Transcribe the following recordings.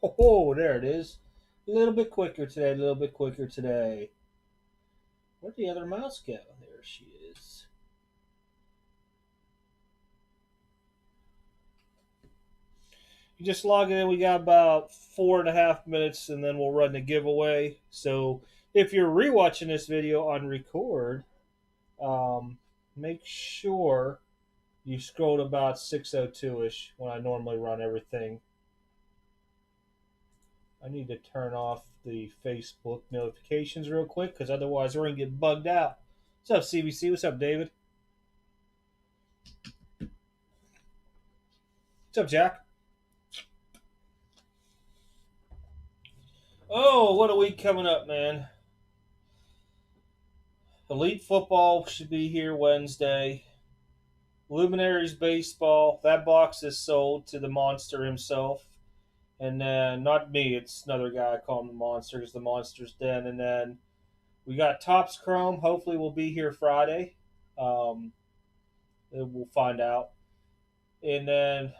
Oh, there it is. A little bit quicker today, a little bit quicker today. Where'd the other mouse go? There she is. You just log in. We got about 4.5 minutes, and then we'll run the giveaway. So if you're rewatching this video on record, um, make sure you scroll to about 6:02ish when I normally run everything. I need to turn off the Facebook notifications real quick because otherwise we're gonna get bugged out. What's up, CBC? What's up, David? What's up, Jack? Oh, what a week coming up, man. Elite football should be here Wednesday. Luminaries baseball. That box is sold to the monster himself. And then, not me, it's another guy. I call him the monster because the monster's den. And then we got Topps Chrome. Hopefully, we'll be here Friday. Um, we'll find out. And then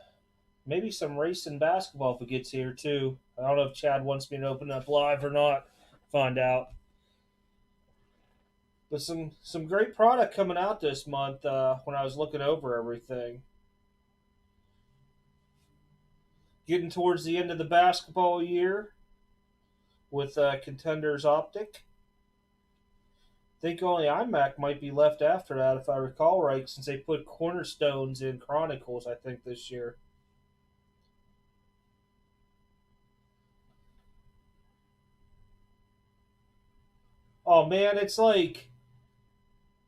maybe some racing basketball if it gets here, too. I don't know if Chad wants me to open up live or not. Find out. But some great product coming out this month when I was looking over everything. Getting towards the end of the basketball year with Contenders Optic. I think only iMac might be left after that, if I recall right, since they put Cornerstones in Chronicles, I think, this year. Oh man, it's like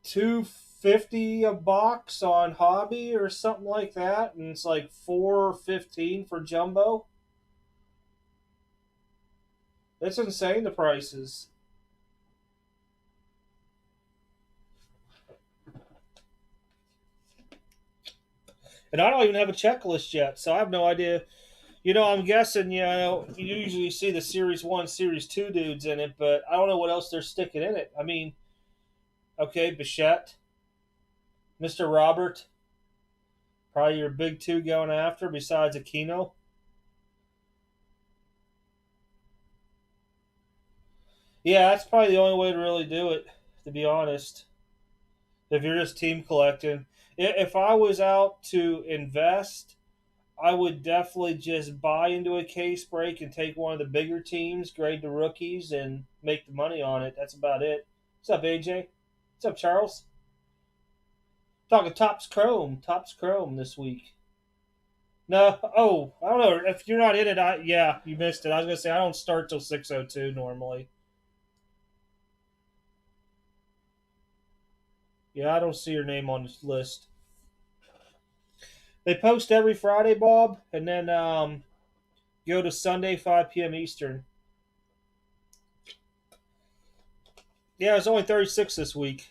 250 a box on Hobby or something like that, and it's like 415 for jumbo. It's insane, the prices. And I don't even have a checklist yet, so I have no idea. I'm guessing, you usually see the Series 1, Series 2 dudes in it, but I don't know what else they're sticking in it. I mean, okay, Bichette, Mr. Robert, probably your big two going after besides Aquino. Yeah, that's probably the only way to really do it, to be honest. If you're just team collecting. If I was out to invest, I would definitely just buy into a case break and take one of the bigger teams, grade the rookies, and make the money on it. That's about it. What's up, AJ? What's up, Charles? Talking Topps Chrome this week. No, I don't know if you're not in it. Yeah, you missed it. I was gonna say I don't start till 6:02 normally. Yeah, I don't see your name on this list. They post every Friday, Bob, and then go to Sunday 5 p.m. Eastern. Yeah, it's only 36 this week.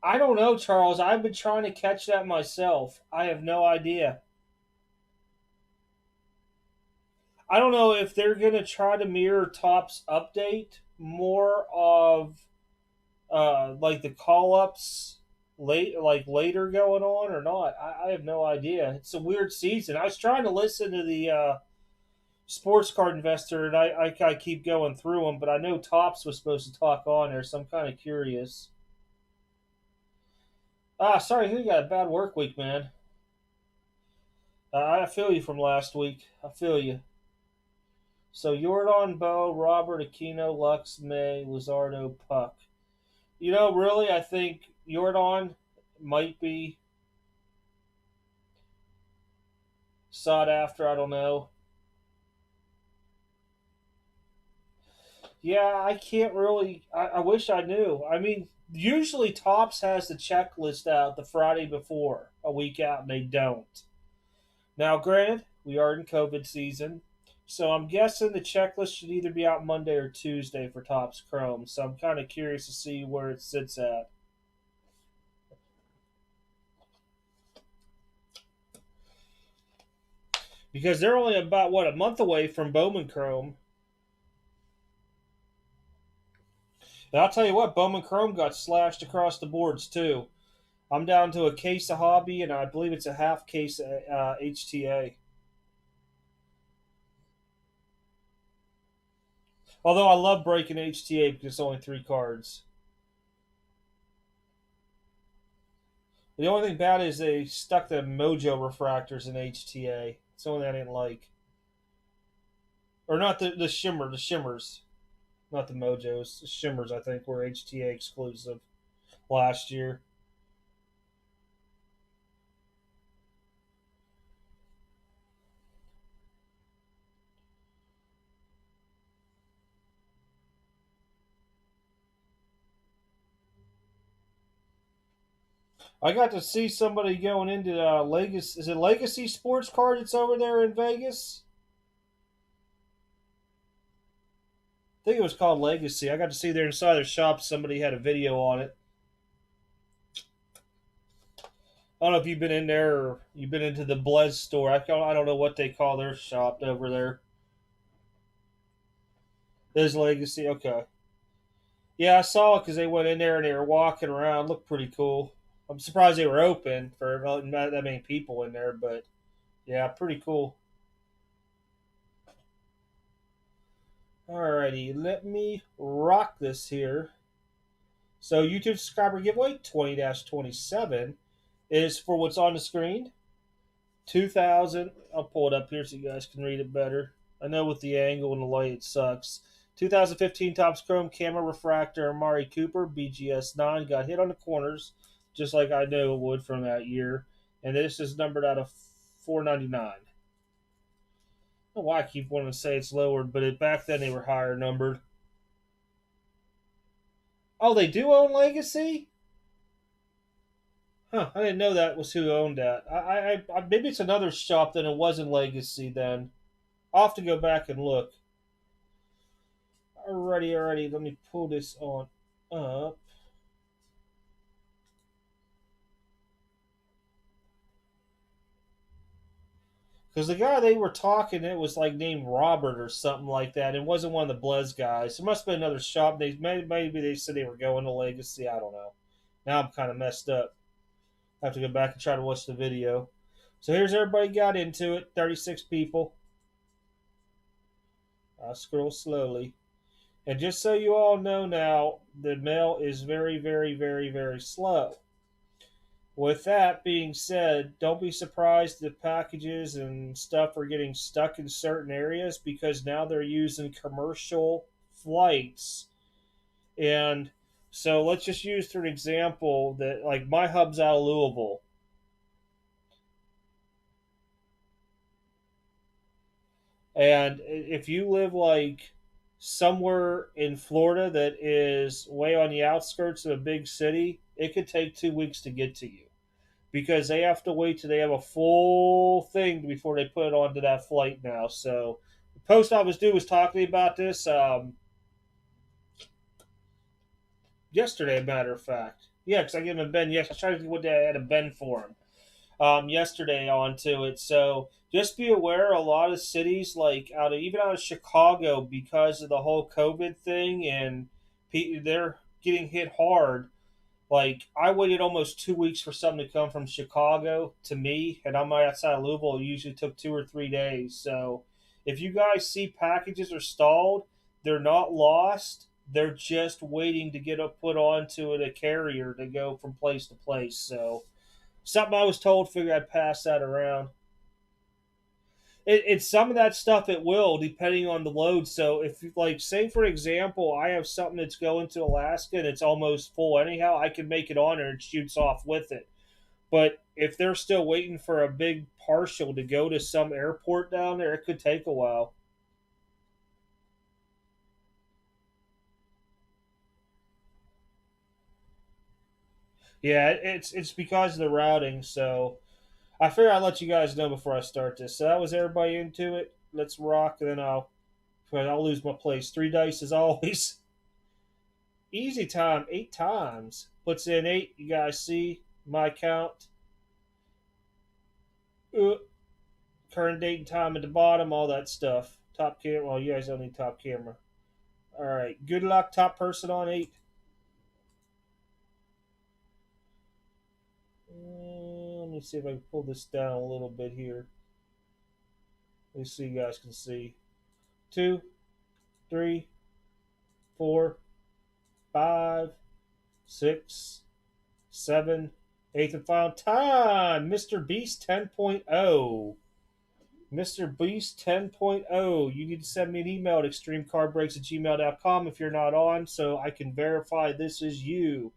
I don't know, Charles. I've been trying to catch that myself. I have no idea. I don't know if they're going to try to mirror Top's update more of like the call ups later going on or not. I have no idea. It's a weird season. I was trying to listen to the sports card investor, and I keep going through them, but I know Tops was supposed to talk on there, so I'm kind of curious. Sorry, you got a bad work week, man. I feel you from last week. I feel you. So Jordan, Bo, Robert, Aquino, Lux, May, Lizardo, Puck. Really, I think Jordan might be sought after. I don't know. Yeah, I can't really. I wish I knew. I mean, usually Tops has the checklist out the Friday before, a week out, and they don't. Now, granted, we are in COVID season, so I'm guessing the checklist should either be out Monday or Tuesday for Tops Chrome. So I'm kind of curious to see where it sits at. Because they're only about, what, a month away from Bowman Chrome. And I'll tell you what, Bowman Chrome got slashed across the boards too. I'm down to a case of Hobby, and I believe it's a half case of HTA. Although I love breaking HTA because it's only 3 cards. The only thing bad is they stuck the Mojo refractors in HTA. It's the only thing I didn't like. Or not the shimmer, the shimmers. Not the Mojos. The shimmers, I think, were HTA exclusive last year. I got to see somebody going into Legacy. Is it Legacy Sports Card that's over there in Vegas? I think it was called Legacy. I got to see there inside their shop. Somebody had a video on it. I don't know if you've been in there or you've been into the Blez store. I don't know what they call their shop over there. There's Legacy. Okay. Yeah, I saw it because they went in there and they were walking around. Looked pretty cool. I'm surprised they were open for not that many people in there, but yeah, pretty cool. Alrighty, let me rock this here. So, YouTube subscriber giveaway 20 27 is for what's on the screen. 2000. I'll pull it up here so you guys can read it better. I know with the angle and the light it sucks. 2015 Topps Chrome Camera Refractor Amari Cooper BGS 9 got hit on the corners, just like I knew it would from that year. And this is numbered out of 499. I don't know why I keep wanting to say it's lowered, but back then they were higher numbered. Oh, they do own Legacy? Huh, I didn't know that was who owned that. Maybe it's another shop than it was in Legacy then. I'll have to go back and look. Alrighty. Let me pull this on up. Because the guy they were talking, it was like named Robert or something like that. It wasn't one of the Blez guys. It must have been another shop. Maybe they said they were going to Legacy. I don't know. Now I'm kind of messed up. I have to go back and try to watch the video. So here's everybody got into it. 36 people. I'll scroll slowly. And just so you all know now, the mail is very, very, very, very slow. With that being said, don't be surprised that packages and stuff are getting stuck in certain areas because now they're using commercial flights. And so let's just use for an example that like my hub's out of Louisville. And if you live like somewhere in Florida that is way on the outskirts of a big city, it could take 2 weeks to get to you because they have to wait till they have a full thing before they put it onto that flight now. So the post office dude was talking about this yesterday, a matter of fact. Yeah, because I gave him a Ben. Yes, I tried to think what day I had a Ben for him yesterday onto it. So just be aware, a lot of cities like even out of Chicago because of the whole COVID thing, and they're getting hit hard. Like I waited almost 2 weeks for something to come from Chicago to me, and I'm outside of Louisville. It usually took 2 or 3 days. So if you guys see packages are stalled, they're not lost. They're just waiting to get put onto a carrier to go from place to place. So something I was told, figure I'd pass that around. It's some of that stuff it will, depending on the load. So if like say for example, I have something that's going to Alaska and it's almost full anyhow, I can make it on there and shoots off with it. But if they're still waiting for a big partial to go to some airport down there, it could take a while. Yeah, it's because of the routing. So I figure I'd let you guys know before I start this. So that was everybody into it. Let's rock, and then I'll lose my place. 3 dice as always. Easy time, 8 times. Puts in 8. You guys see my count. Uh, Current date and time at the bottom, all that stuff. Top camera. Well, you guys don't need top camera. All right. Good luck, top person on 8. me see if I can pull this down a little bit here. Let me see, you guys can see. 2, 3, 4, 5, 6, 7, eighth and final time. Mr. Beast 10.0. Mr. Beast 10.0. You need to send me an email at extremecardbreaks@gmail.com if you're not on so I can verify this is you.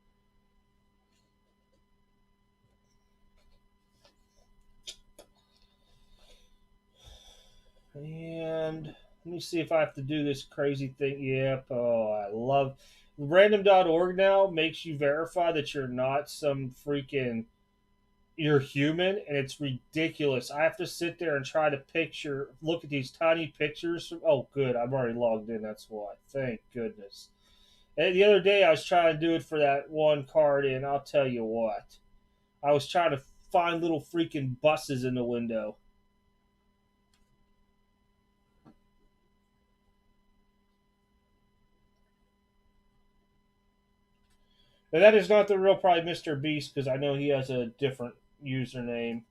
And let me see if I have to do this crazy thing. Yep. Oh, I love random.org now makes you verify that you're not some freaking you're human, and it's ridiculous. I have to sit there and try to look at these tiny pictures. Oh, good. I'm already logged in. That's why. Thank goodness. And the other day I was trying to do it for that one card, and I'll tell you what. I was trying to find little freaking buses in the window. Now, that is not the real probably Mr. Beast because I know he has a different username.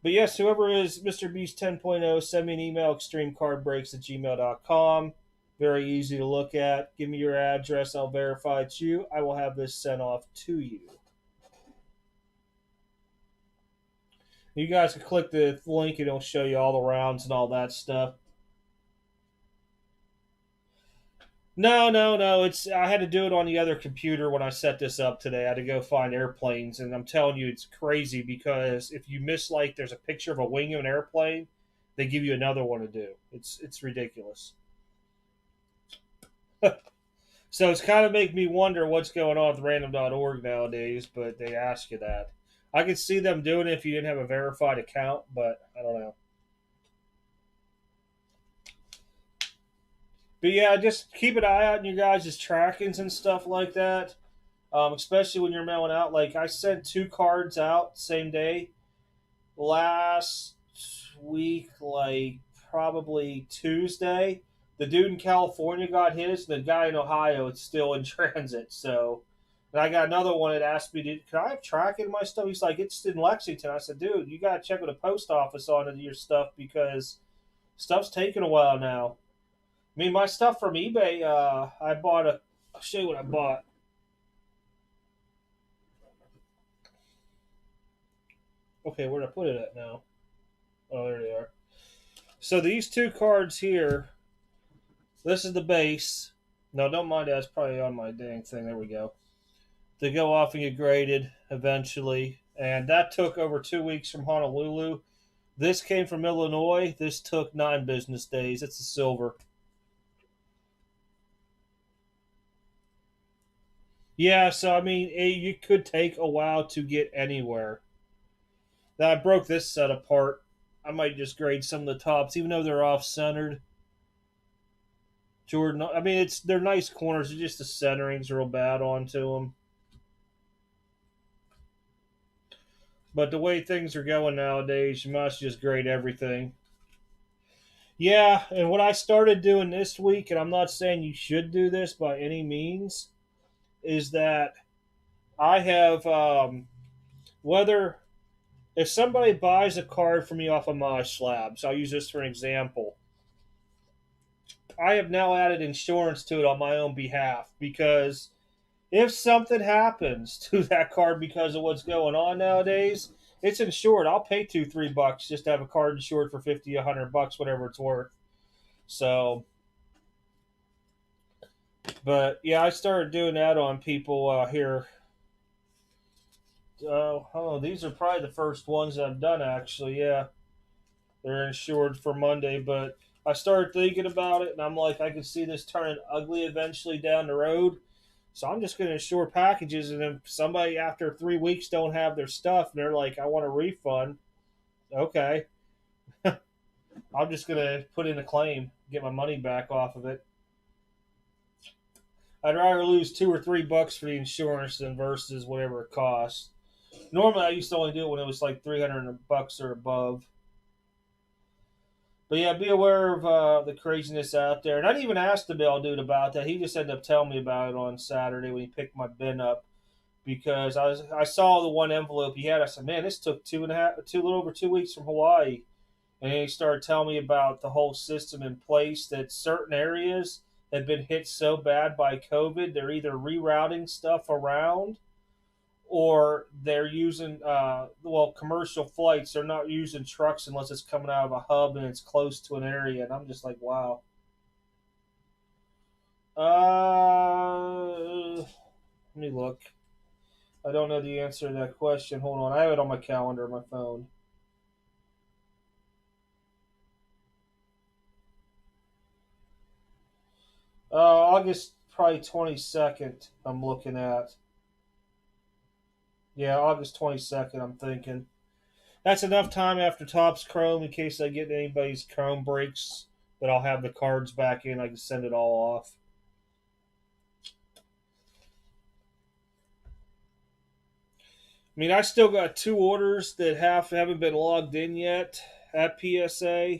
But yes, whoever is Mr. Beast 10.0, send me an email, extremecardbreaks@gmail.com. Very easy to look at. Give me your address. I'll verify it's you. I will have this sent off to you. You guys can click the link and it'll show you all the rounds and all that stuff. No. I had to do it on the other computer when I set this up today. I had to go find airplanes, and I'm telling you, it's crazy because if you miss there's a picture of a wing of an airplane, they give you another one to do. It's ridiculous. So it's kind of make me wonder what's going on with random.org nowadays, but they ask you that. I could see them doing it if you didn't have a verified account, but I don't know. But yeah, just keep an eye out on your guys' trackings and stuff like that. Especially when you're mailing out. Like I sent 2 cards out same day last week, like probably Tuesday. The dude in California got his. The guy in Ohio, it's still in transit. So, and I got another one that asked me, "Can I have tracking my stuff?" He's like, "It's in Lexington." I said, "Dude, you got to check with the post office on your stuff because stuff's taking a while now." I mean, my stuff from eBay, I bought I'll show you what I bought. Okay, where did I put it at now? Oh, there they are. So these 2 cards here, this is the base. No, don't mind that. It's probably on my dang thing. There we go. They go off and get graded eventually. And that took over 2 weeks from Honolulu. This came from Illinois. This took 9 business days. It's a silver. Yeah, so I mean, you could take a while to get anywhere. Now I broke this set apart. I might just grade some of the tops, even though they're off centered. Jordan, I mean, they're nice corners. It's just the centering's real bad onto them. But the way things are going nowadays, you must just grade everything. Yeah, and what I started doing this week, and I'm not saying you should do this by any means, is that I have whether if somebody buys a card from me off of my slabs, I'll use this for an example. I have now added insurance to it on my own behalf because if something happens to that card because of what's going on nowadays, it's insured. I'll pay $2-3 just to have a card insured for 50, $100, whatever it's worth. So, but yeah, I started doing that on people here. These are probably the first ones that I've done actually. Yeah, they're insured for Monday, but I started thinking about it, and I'm like, I can see this turning ugly eventually down the road. So I'm just going to insure packages, and if somebody after 3 weeks don't have their stuff, and they're like, I want a refund, okay. I'm just going to put in a claim, get my money back off of it. I'd rather lose $2 or $3 for the insurance than versus whatever it costs. Normally, I used to only do it when it was like $300 or above. But yeah, be aware of the craziness out there. And I didn't even ask the mail dude about that. He just ended up telling me about it on Saturday when he picked my bin up. because I saw the one envelope he had. I said, man, this took a little over 2 weeks from Hawaii. And he started telling me about the whole system in place, that certain areas have been hit so bad by COVID, they're either rerouting stuff around, or they're using commercial flights. They're not using trucks unless it's coming out of a hub and it's close to an area. And I'm just like, wow. Let me look. I don't know the answer to that question. Hold on, I have it on my calendar on my phone. August probably 22nd. I'm looking at. Yeah, August 22nd. I'm thinking that's enough time after Topps Chrome in case I get anybody's Chrome breaks. That I'll have the cards back in. I can send it all off. I mean, I still got 2 orders that haven't been logged in yet at PSA.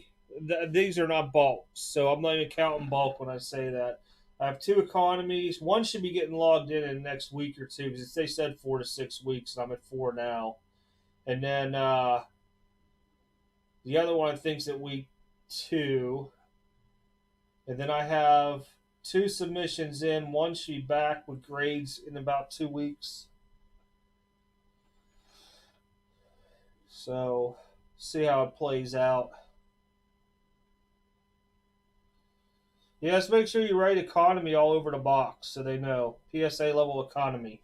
These are not bulks, so I'm not even counting bulk when I say that. I have 2 economies. One should be getting logged in the next week or two because they said 4 to 6 weeks, and I'm at 4 now. And then the other one I think's at week 2. And then I have 2 submissions in. One should be back with grades in about 2 weeks. So, see how it plays out. Yes, make sure you write economy all over the box so they know PSA level economy.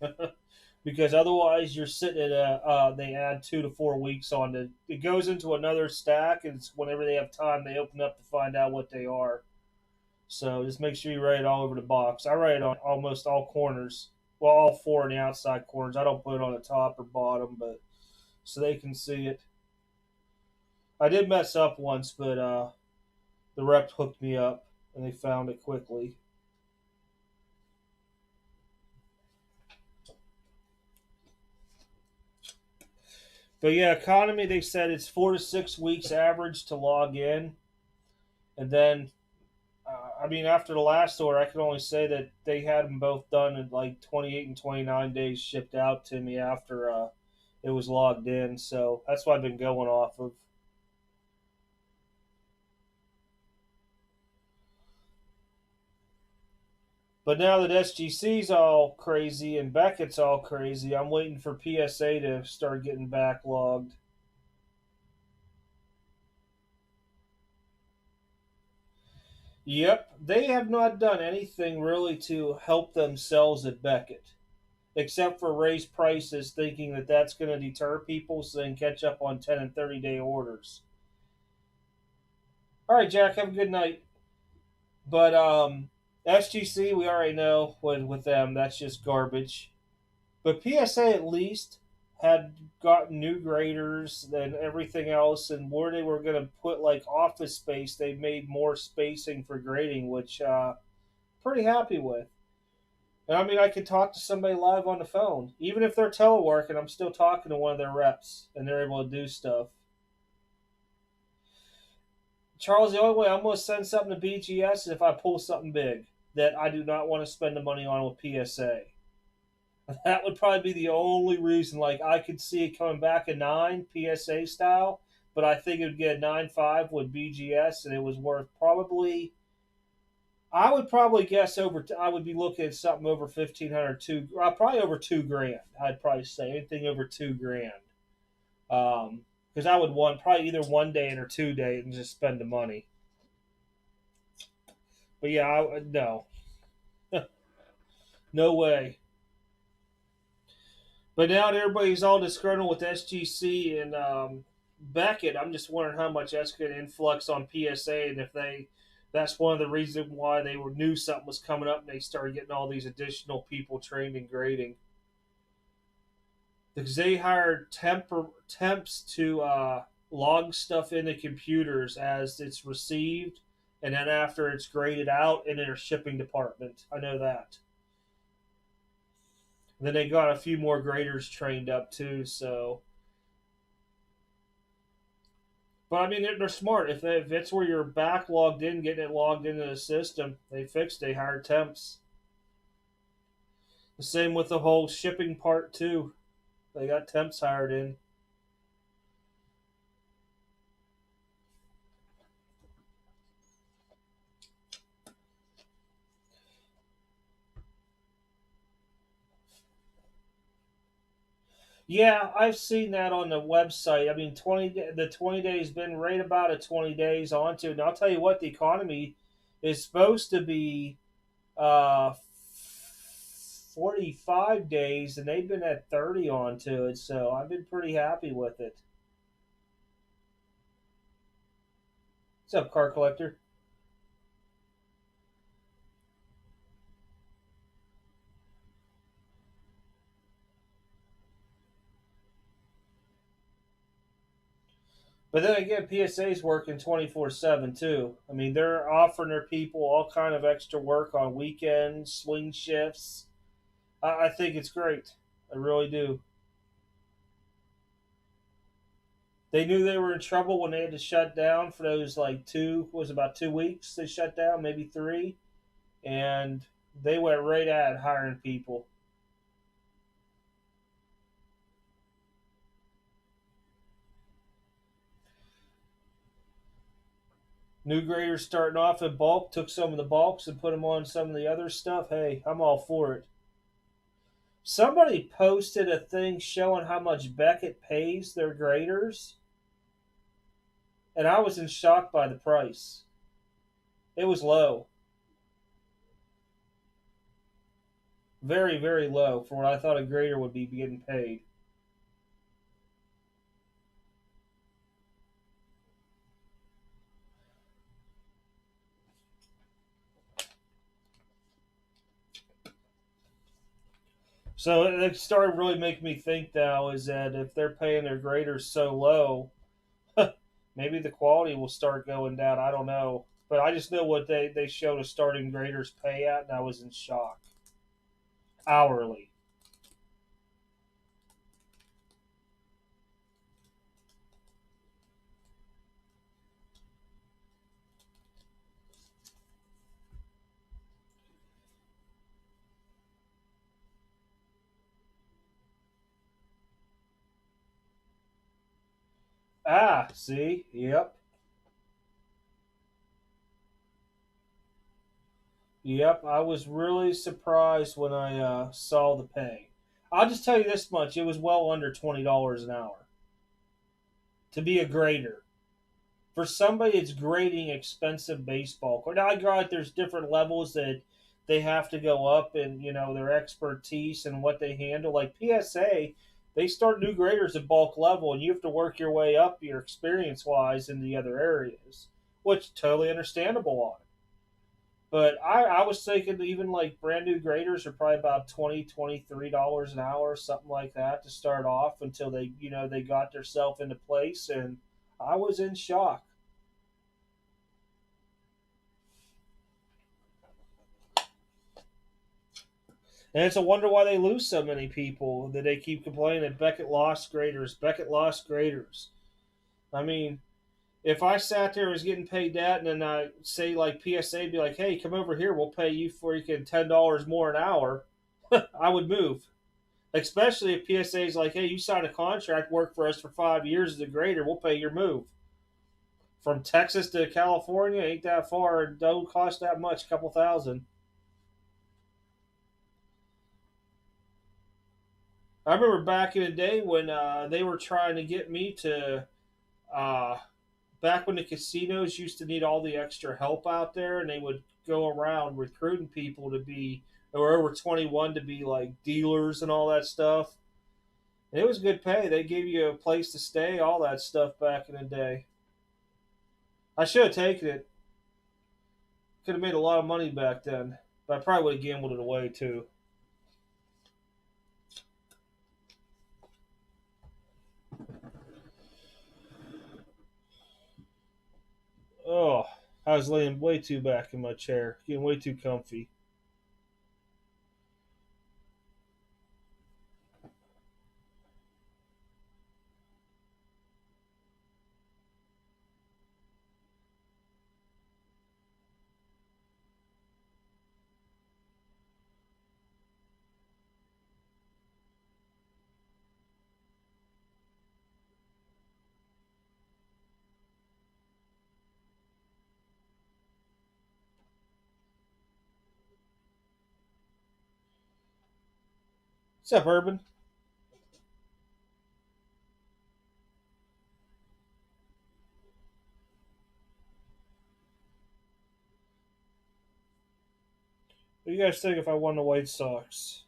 Because otherwise, you're sitting at they add 2 to 4 weeks on it. It goes into another stack, and it's whenever they have time, they open up to find out what they are. So just make sure you write it all over the box. I write it on almost all corners. Well, all 4 in the outside corners. I don't put it on the top or bottom, but so they can see it. I did mess up once, but the rep hooked me up, and they found it quickly. But yeah, economy, they said it's 4 to 6 weeks average to log in. And then, I mean, after the last order, I can only say that they had them both done in like 28 and 29 days shipped out to me after it was logged in. So that's what I've been going off of. But now that SGC's all crazy and Beckett's all crazy, I'm waiting for PSA to start getting backlogged. Yep, they have not done anything really to help themselves at Beckett, except for raise prices, thinking that that's going to deter people so they can catch up on 10 and 30-day orders. All right, Jack, have a good night. But SGC, we already know with them, that's just garbage. But PSA at least had gotten new graders and everything else, and where they were going to put like office space, they made more spacing for grading, which pretty happy with. And I mean, I could talk to somebody live on the phone, even if they're teleworking. I'm still talking to one of their reps, and they're able to do stuff. Charles, the only way I'm going to send something to BGS is if I pull something big that I do not want to spend the money on with PSA. That would probably be the only reason. Like, I could see it coming back a 9 PSA style, but I think it would get a 9.5 with BGS, and it was worth probably. I would probably guess over. I would be looking at something over 1,500, probably over $2,000. I'd probably say anything over $2,000. Because I would want probably either 1 day or 2 day and just spend the money. But yeah, no, no way. But now that everybody's all disgruntled with SGC and Beckett, I'm just wondering how much that's going to influx on PSA, and if that's one of the reasons why they knew something was coming up and they started getting all these additional people trained in grading. Because they hired temps to log stuff into computers as it's received, and then after it's graded out in their shipping department. I know that. And then they got a few more graders trained up too. So, but I mean, they're smart. If it's where you're backlogged in, getting it logged into the system, they fixed. They hired temps. The same with the whole shipping part too. They got temps hired in. Yeah, I've seen that on the website. I mean, 20 days been right about a 20 days onto it. And I'll tell you what, the economy is supposed to be 45 days, and they've been at 30 onto it. So I've been pretty happy with it. What's up, car collector? But then again, PSA's working 24/7 too. I mean, they're offering their people all kind of extra work on weekends, swing shifts. I think it's great. I really do. They knew they were in trouble when they had to shut down for those like was about 2 weeks. They shut down, maybe three, and they went right at hiring people. New graders starting off in bulk, took some of the bulks and put them on some of the other stuff. Hey, I'm all for it. Somebody posted a thing showing how much Beckett pays their graders, and I was in shock by the price. It was low, very, very low for what I thought a grader would be getting paid. So it started really making me think now is that if they're paying their graders so low, maybe the quality will start going down. I don't know. But I just know what they showed a starting graders pay at, and I was in shock. Hourly. Ah, see? Yep. Yep. I was really surprised when I saw the pay. I'll just tell you this much: it was well under $20 an hour to be a grader. For somebody that's grading expensive baseball cards. Now I got there's different levels that they have to go up in, their expertise and what they handle. Like PSA, they start new graders at bulk level, and you have to work your way up your experience wise in the other areas, which totally understandable on it. But I was thinking even like brand new graders are probably about $23 an hour, something like that, to start off until they got themselves into place, and I was in shock. And it's a wonder why they lose so many people that they keep complaining that Beckett lost graders. Beckett lost graders. I mean, if I sat there and was getting paid that, and then I say like PSA be like, "Hey, come over here, we'll pay you freaking $10 more an hour," I would move. Especially if PSA is like, "Hey, you signed a contract, work for us for 5 years as a grader, we'll pay your move from Texas to California. Ain't that far? Don't cost that much, a couple thousand." I remember back in the day when they were trying to get me to uh, back when the casinos used to need all the extra help out there, and they would go around recruiting people to be or over 21 to be like dealers and all that stuff. And it was good pay. They gave you a place to stay, all that stuff back in the day. I should have taken it. Could have made a lot of money back then, but I probably would have gambled it away too. Oh, I was laying way too back in my chair, getting way too comfy. What's up, Urban? What do you guys think if I won the White Sox?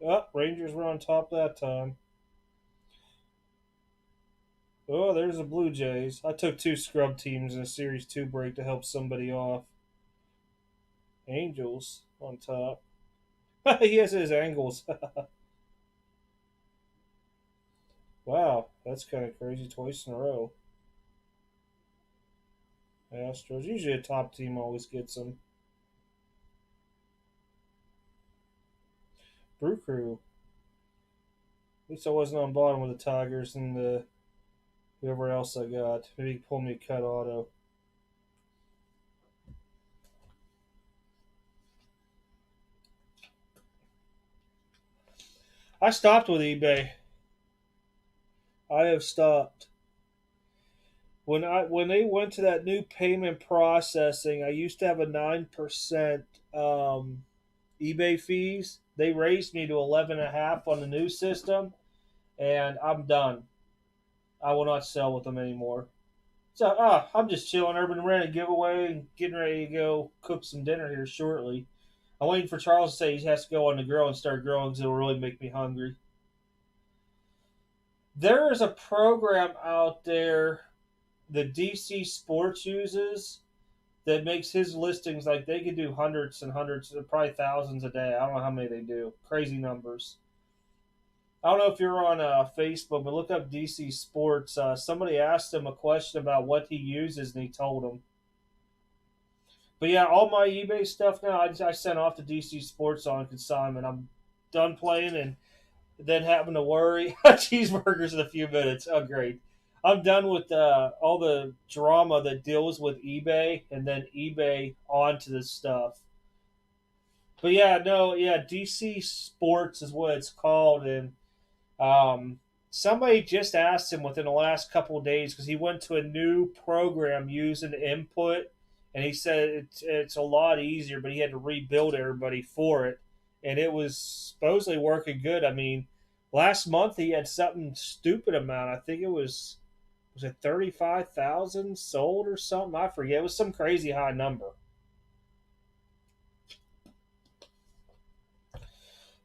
Oh, Rangers were on top that time. Oh, there's the Blue Jays. I took two scrub teams in a Series 2 break to help somebody off. Angels on top. He has his angles. Wow, that's kind of crazy. Twice in a row. Astros. Usually a top team always gets them. Brew Crew. At least I wasn't on bottom with the Tigers and the whoever else I got. Maybe pull me a cut auto. I stopped with eBay. I have stopped. When they went to that new payment processing, I used to have a 9% eBay fees. They raised me to 11.5 on the new system, and I'm done. I will not sell with them anymore. So I'm just chilling. Urban ran a giveaway and getting ready to go cook some dinner here shortly. I'm waiting for Charles to say he has to go on the grill and start grilling because it'll really make me hungry. There is a program out there that DC Sports uses that makes his listings like they could do hundreds and hundreds, probably thousands a day. I don't know how many they do. Crazy numbers. I don't know if you're on Facebook, but look up DC Sports. Somebody asked him a question about what he uses, and he told him. But yeah, all my eBay stuff now, I sent off to DC Sports on consignment. I'm done playing and then having to worry. Cheeseburgers in a few minutes. Oh, great. I'm done with all the drama that deals with eBay and then eBay onto this stuff. But yeah, no, yeah, DC Sports is what it's called, and um, somebody just asked him within the last couple of days because he went to a new program using input, and he said it's a lot easier, but he had to rebuild everybody for it, and it was supposedly working good. I mean, last month he had something stupid amount. I think it was it 35,000 sold or something. I forget. It was some crazy high number.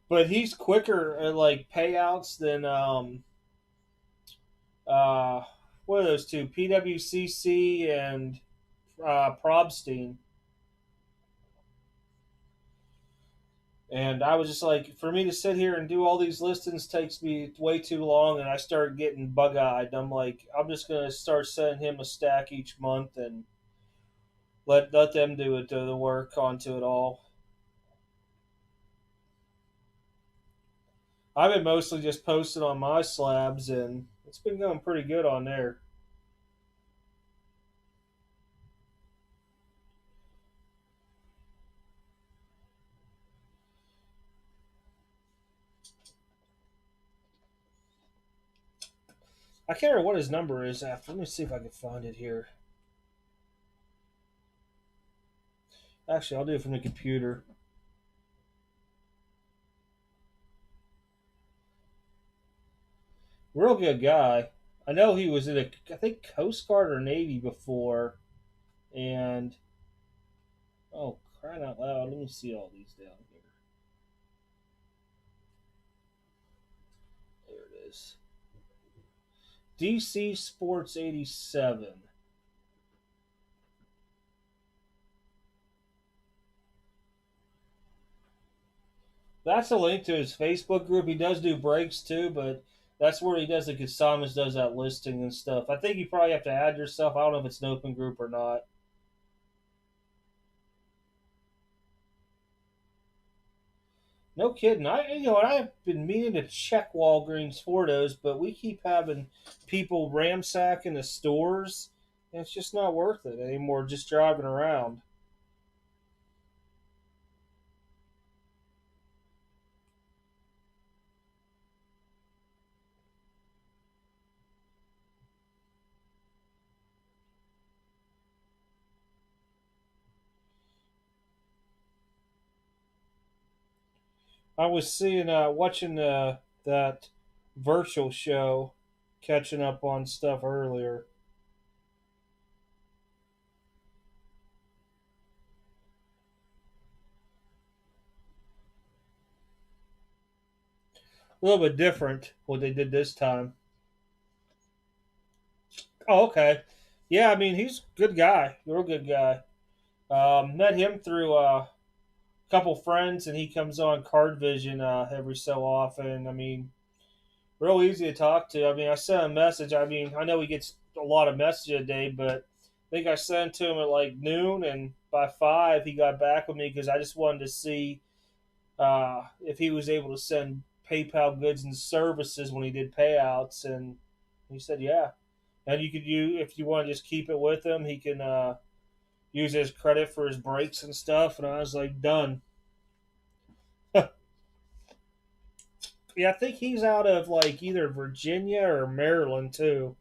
But he's quicker at like payouts than uh what are those two? PWCC and Probstein. And I was just like, for me to sit here and do all these listings takes me way too long, and I started getting bug eyed. I'm like, I'm just gonna start sending him a stack each month and let them do it, do the work onto it all. I've been mostly just posting on my slabs, and it's been going pretty good on there. I can't remember what his number is after. Let me see if I can find it here. Actually, I'll do it from the computer. Real good guy. I know he was in I think Coast Guard or Navy before, and oh, crying out loud! Let me see all these down here. There it is. DC Sports 87. That's a link to his Facebook group. He does do breaks too, but that's where he does the consignments, does that listing and stuff. I think you probably have to add yourself. I don't know if it's an open group or not. No kidding. I've been meaning to check Walgreens for those, but we keep having people ransacking the stores, and it's just not worth it anymore. Just driving around. I was seeing, watching that virtual show, catching up on stuff earlier. A little bit different what they did this time. Oh, okay. Yeah, I mean he's a good guy, real good guy. Met him through a couple friends, and he comes on Card Vision every so often. I mean, real easy to talk to. I mean, I sent a message. I mean, I know he gets a lot of messages a day, but I think I sent to him at like noon, and by 5 he got back with me because I just wanted to see if he was able to send PayPal goods and services when he did payouts, and he said yeah. And you could use if you want to just keep it with him, he can use his credit for his breaks and stuff. And I was like, done. Yeah, I think he's out of like either Virginia or Maryland too.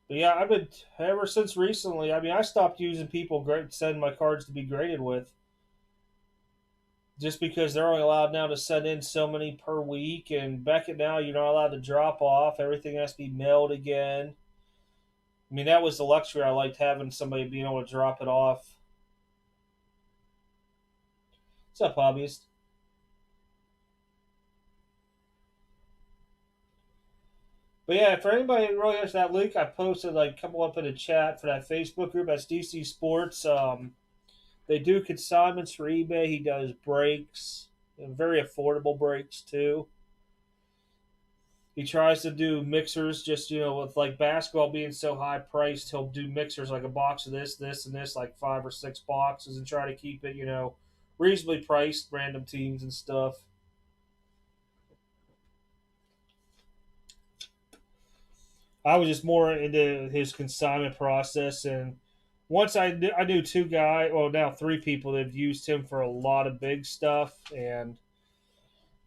But yeah, I've been ever since recently. I mean, I stopped using people send my cards to be graded with just because they're only allowed now to send in so many per week, and Beckett now you're not allowed to drop off. Everything has to be mailed again. I mean, that was the luxury I liked having somebody being able to drop it off. What's up, hobbyist? But yeah, for anybody that really has that link, I posted like a couple up in the chat for that Facebook group. That's DC Sports. They do consignments for eBay. He does breaks, and very affordable breaks too. He tries to do mixers, just with like basketball being so high priced, he'll do mixers like a box of this, this, and this, like 5 or 6 boxes, and try to keep it, reasonably priced, random teams and stuff. I was just more into his consignment process, and once I knew 2 guys, well now 3 people that have used him for a lot of big stuff, and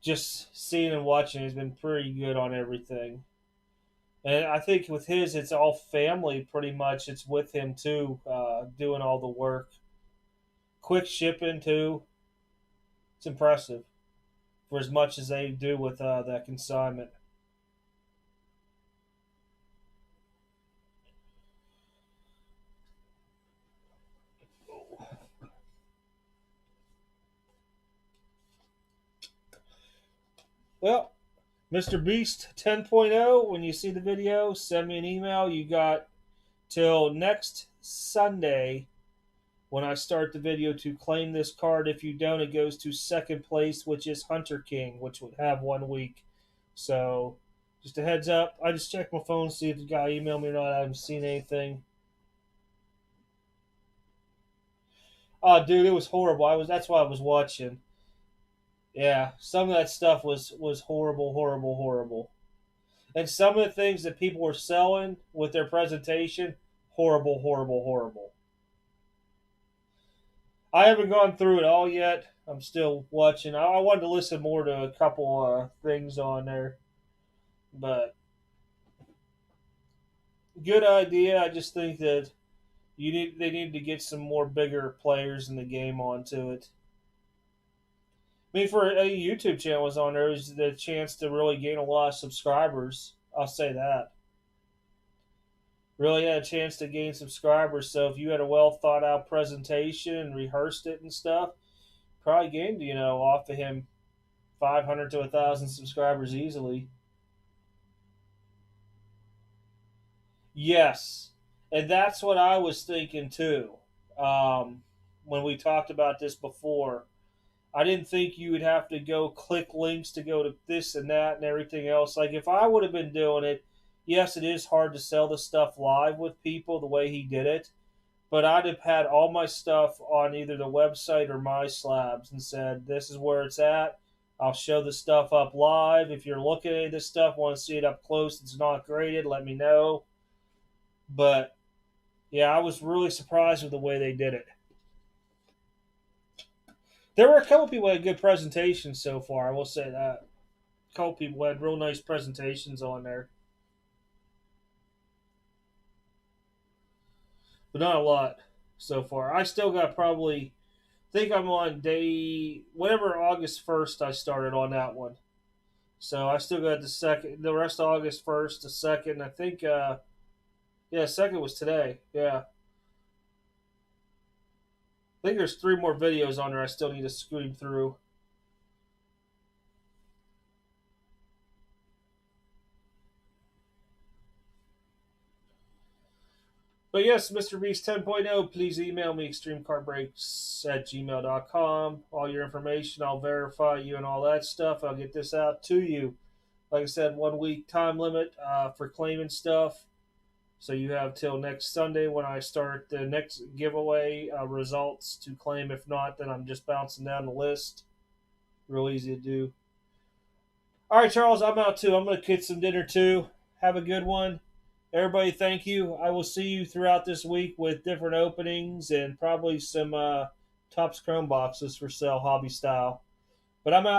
just seeing and watching, he's been pretty good on everything. And I think with his, it's all family pretty much. It's with him too, doing all the work. Quick shipping too. It's impressive for as much as they do with that consignment. Well, Mr. Beast 10.0, when you see the video, send me an email. You got till next Sunday when I start the video to claim this card. If you don't, it goes to second place, which is Hunter King, which would have 1 week. So, just a heads up. I just checked my phone to see if the guy emailed me or not. I haven't seen anything. Oh, dude, it was horrible. That's why I was watching. Yeah, some of that stuff was horrible, horrible, horrible. And some of the things that people were selling with their presentation, horrible, horrible, horrible. I haven't gone through it all yet. I'm still watching. I wanted to listen more to a couple things on there, but good idea. I just think that they need to get some more bigger players in the game onto it. I mean, for any YouTube channels on there, is the chance to really gain a lot of subscribers. I'll say that. Really had a chance to gain subscribers. So if you had a well thought out presentation and rehearsed it and stuff, probably gained off of him 500 to 1,000 subscribers easily. Yes, and that's what I was thinking too. Um, when we talked about this before, I didn't think you would have to go click links to go to this and that and everything else. Like if I would have been doing it, yes, it is hard to sell the stuff live with people the way he did it, but I'd have had all my stuff on either the website or my slabs and said, this is where it's at. I'll show the stuff up live. If you're looking at this stuff, want to see it up close, it's not graded, let me know. But yeah, I was really surprised with the way they did it. There were a couple people that had good presentations so far, I will say that. A couple people had real nice presentations on there, but not a lot so far. I still got probably I think I'm on day whatever August 1st I started on that one. So I still got the rest of August 1st, the second. I think, yeah, second was today. Yeah, I think there's three more videos on there I still need to scream through. But yes, Mr. Beast 10.0, please email me extremecarbreaks@gmail.com. All your information, I'll verify you and all that stuff. I'll get this out to you. Like I said, 1 week time limit for claiming stuff. So you have till next Sunday when I start the next giveaway results to claim. If not, then I'm just bouncing down the list. Real easy to do. All right, Charles, I'm out too. I'm going to get some dinner too. Have a good one. Everybody, thank you. I will see you throughout this week with different openings and probably some Topps Chrome boxes for sale, hobby style. But I'm out.